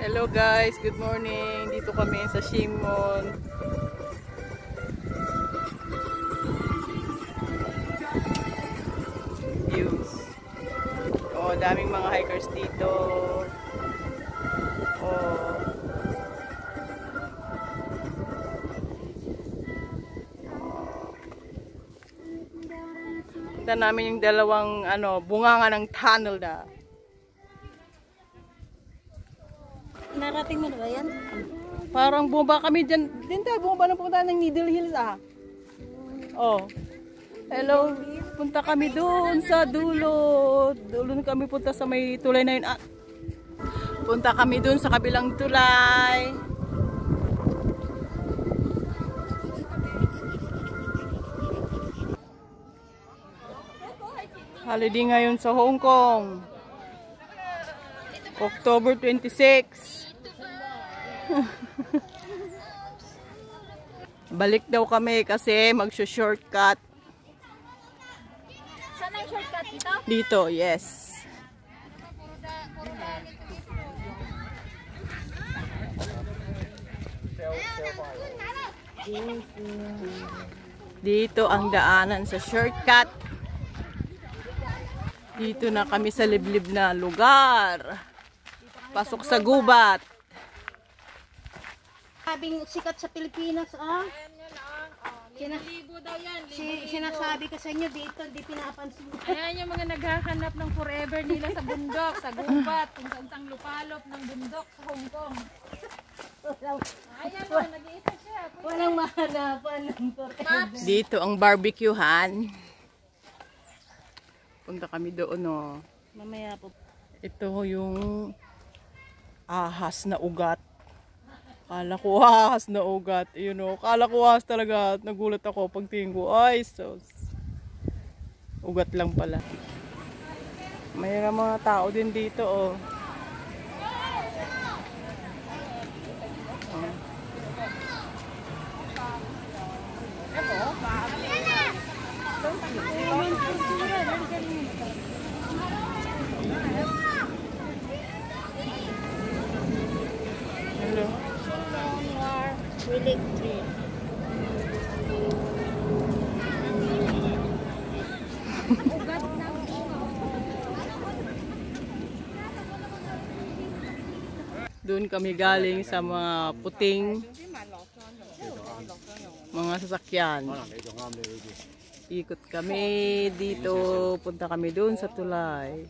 Hello guys, good morning. Dito kami sa Shimon. Views. Oh, daming mga hikers dito. Oh. Kita namin yung dalawang bunganga ng tunnel na. Narating mo na ba yan? Parang bumaba kami dyan. Din tayo bumaba na punta ng Needle Hills Oh. Hello. Punta kami doon sa dulo. Doon kami punta sa may tulay na yun. Punta kami doon sa kabilang tulay. Holiday ngayon sa Hong Kong. October 26. Balik daw kami kasi mag-shortcut. Saan ang shortcut dito? Dito, yes. Dito ang daanan sa shortcut. Dito na kami sa liblib na lugar. Pasok sa gubat. Sabing sikat sa Pilipinas, Libo daw yan. Sinasabi ko sa inyo dito, hindi pinapansin. Ayan yung mga naghahanap ng forever nila sa bundok, sa gubat, kung saan lupalop ng bundok sa Hong Kong. Ayan o, nag-iisa siya. Walang mahanapan ng forever. Dito ang barbecuehan. Punta kami doon, Mamaya po. Ito yung ahas na ugat. Kala ko ahas na ugat. Kala ko ahas talaga. Nagulat ako pagtingin ko. Ay, ugat lang pala. Mayroon mga tao din dito, Hello. Really tree. Doon kami galing sa mga puting mga sasakyan. Ikot kami dito, punta kami doon sa tulay.